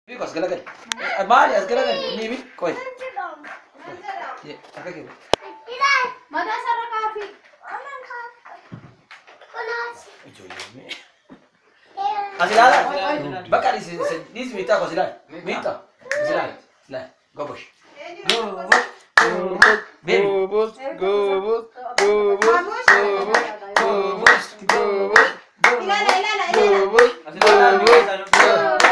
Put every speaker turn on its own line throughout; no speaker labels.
Because galagal. Mali as galagal. Nimi koi. Ye, apa kira?
Mana sarra kafi?
Asilala. Bakar this mita ko silala. Mita. Silala. Silala. Go push. Go push. Go push. Baby.
Go push. Go push. Go push. Go push. Go push.
Ilala.
Go push. Go push.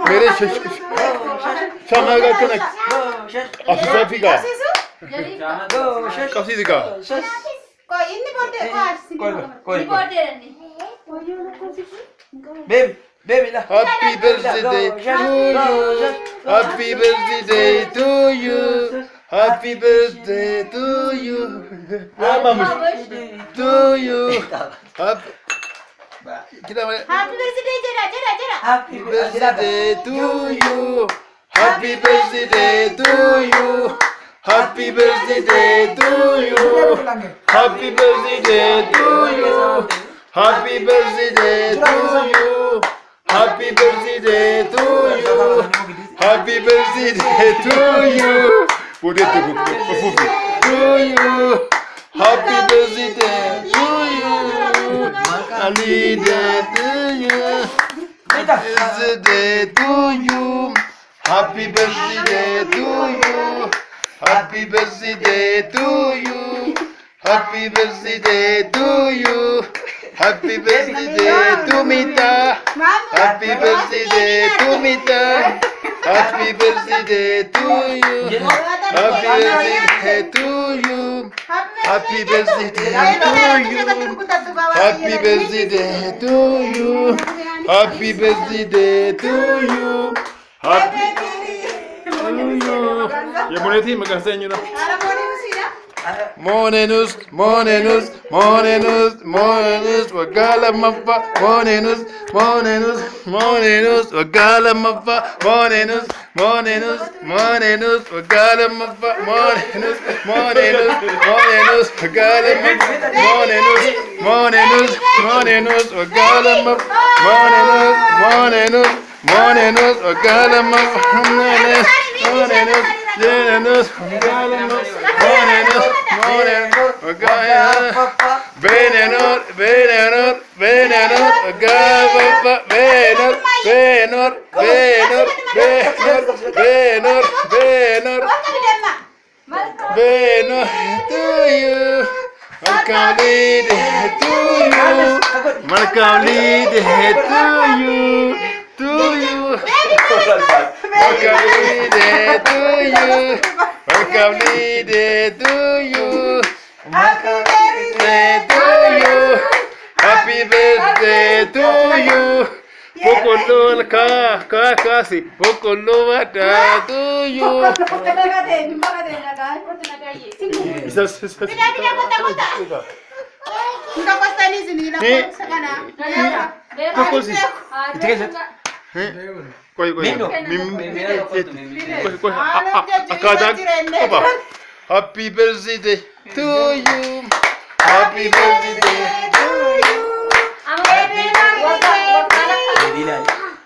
मेरे शामा का कनेक्ट अफसा फिका कब सी दिखा
कोई इन्हीं बोलते
Koi.
नहीं
Baby lah.
Happy birthday to you. Happy birthday to you. Happy birthday to you. Mamush. To you. Happy. Kita mana?
Happy birthday jera.
Happy
Birthday to you. Happy birthday to you. Happy birthday to you. Happy birthday to you. Happy birthday to you. Happy birthday to you. Happy birthday to you. Put it to you. Happy birthday to you. Ali to you. Birthday to you. Happy birthday to you. Happy birthday to you. Happy birthday to you. Happy birthday to Mita. Happy birthday to Mita. Happy birthday to you. Happy birthday to you. Happy birthday to you. Happy birthday to you. Happy birthday to you. Happy to you. Ya boleh sih makasih nyuna. Morenus, wagala mappa, morenus, wagala mappa, morenus, wagala mappa, morenus, wagala mappa, morenus, wagala mappa, morenus, wagala mappa, Morenus, Happy birthday to you. Pokolo kasi. Pokolo wata to you. Happy birthday to you. Happy birthday to you.
Happy birthday to you.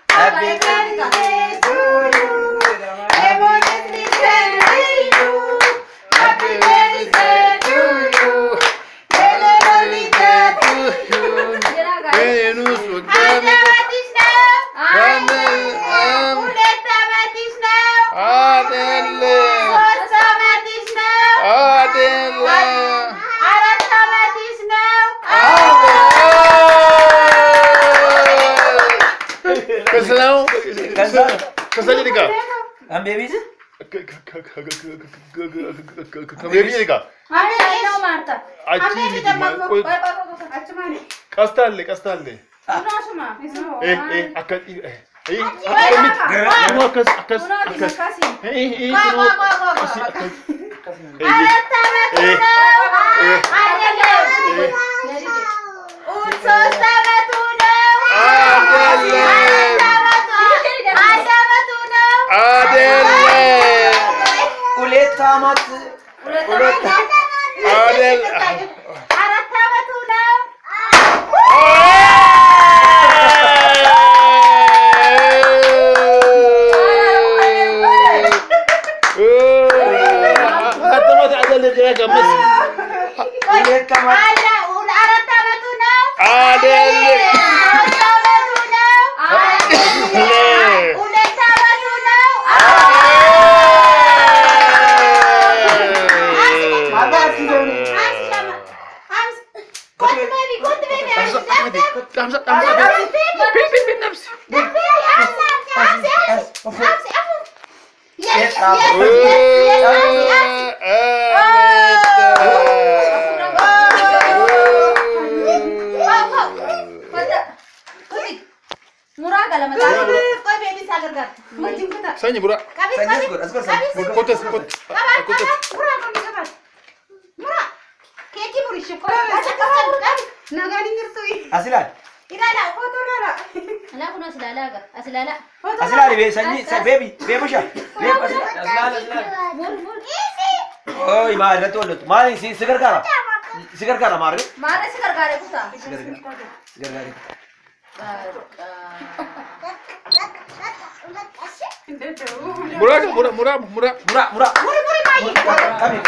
Happy birthday to you.
Kasih jadi kah?
Ambil baby je?
Baby jadi kah? Aci ni Kasih le. Akan Sanya Mura.
Asilan. Asilan be sanyi baby busha. Oh, ima ada tu lut. Mari si segar kara mari.
Sigar kara kusa.
Segar kara.
Mura.
Mura. Kami.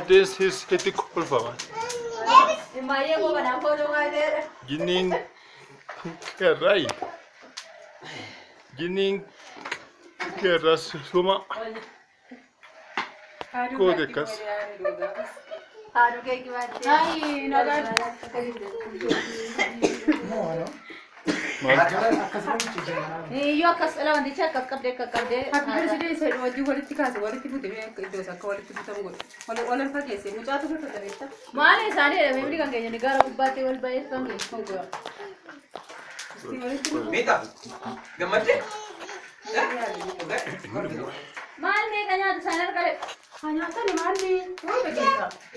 This is hiti kulfa. Gining kerai. Gining keras semua. Kode kas.
Yo akas lawan dicha akas kabde. Maale sare memory kan kayaknya negara kubate wal bayar kan gitu.
Mita. Gamate.
Maal me kanya designer kale. Hanya ta ni maal me.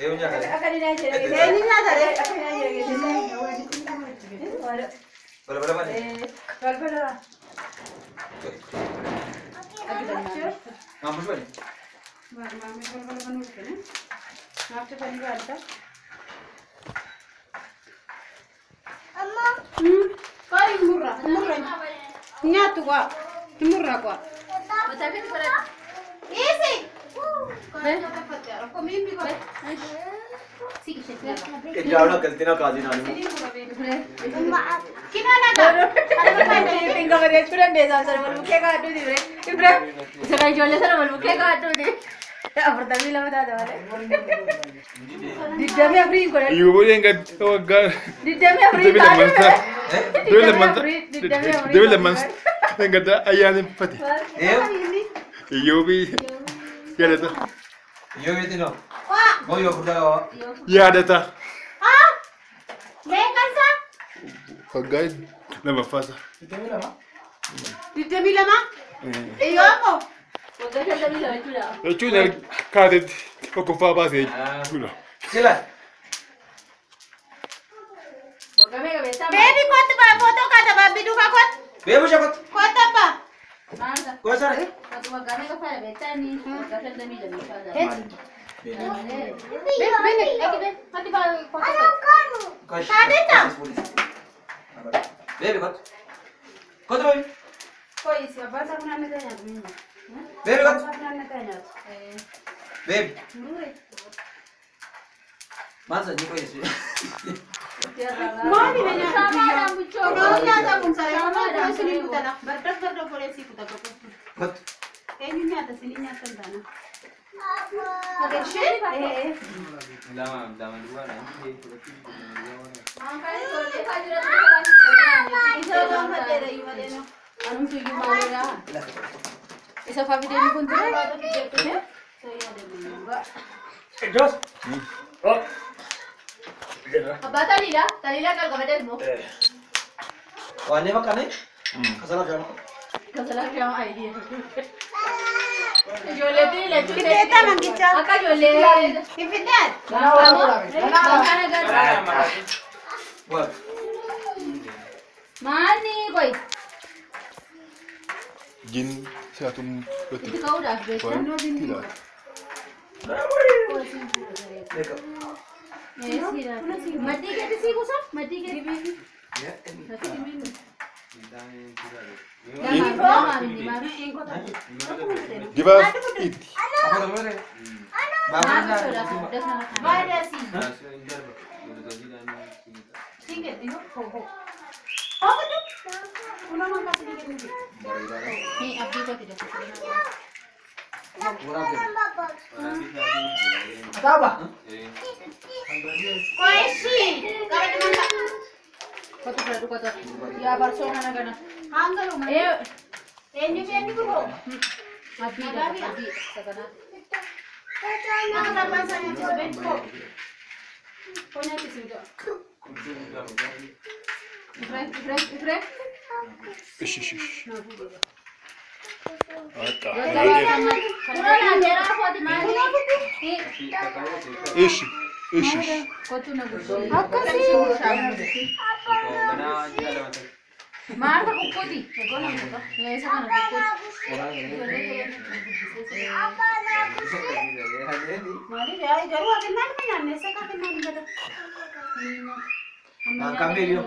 Unya kale.
Akan ini aja.
Ini
ada.
Bala bala. Mampus bani.
Kau murah. Nyatu gua, murah gua. Isi. Kau mimpi gua.
Kejauhan kaltina kazi nani.
Kinana ka? Tinggal beri curang deh, sama-sama malu kaya kado di bre. Bre, sekarang jualnya sama malu kaya kado di. Afurtamii lama taate malee. Digdamii afurii godhan.
Iyo boleh enggak wagga.
Digdamii afurii
Digdamii
taate
lamman
malee.
Digdamii lamman
Digdamii afurii.
Digdamii lamman enggak ada ayam pati. Iyo bi ya ada tak?
Yo vete no. Mau yo furda.
Ya ada tak?
Meeqansa?
Wagga nama fasa.
Digdamii lama? Iyo ammoo? Waggaa 52 jechuudha.
Jechuun kaatee tokkoffaa baasee jechuudha.
Sila.
Waggaa meeqa beektaa?
Baby kottu ba foto kata ba bidu ka kot.
Bebo siapa?
Kota ba.
Maalta?
Kau sana?
Waggaa meeqa fayyada beektaa inni? Waggaa 52 fayyada.
Baby
Kau.
Kadeta.
Bebo kot. Kot baby.
Koi si abbaasa kun aannan ta'e nyaatu minna.
Bebo kot.
Abbaasa kun aannan ta'e nyaatu.
Bebo.
Murure.
Masa ni kau isi.
Mami benya.
Samaadhaan buchoo.
Kalau nyata pun saya mau kau sini kutana. Berdak boleh sih kuta kot.
Kot.
Ini nyata sini nyata dana.
Ada shit?
Dalam dua nanti
Angkanya boleh kajian sekolah.
Isa lang matera yung madeno.
Anong tuyo malera? Isa pa video ni punta. So iya deh.
Jos. Oh.
Abah talila kalau kamu mo.
Kau ni makan ni? Kasalah jangan.
Kasalah siya ang idea. Jole tu ile tu.
Kita mangkita.
Aka jole.
Ipitan.
Buat.
Mani koi.
Jin satu peti.
Itu kau dah betul.
Tidak.
Dekap.
Mati ke tu sih kusap? Mati ke?
Ya.
Di bawah itu.
Apa namanya?
Bada sih. Sige, diyo. Ho. Apa tu? Una mangka sedikit ni.
Ni abdi ko tidak.
Tahu ba?
Koi sih. Kaya naman ka.
Kota perlu kota. Ya persona na kana.
Hanggang mo. Ini ko.
Abdi dah abdi sakana.
Nakatapansa niya sa bed ko.
Punya di situ. Ifrek.
Ish. Ada.
Kurang ada apa di mana?
Ish.
Kotu na gusto. Akka sih. Marta kukudi. Ego na mo ba? Ngayon sa kana kukudi.
Mari ay jaru akin na naman yan. Nasa ka naman gada.
Ang cambio.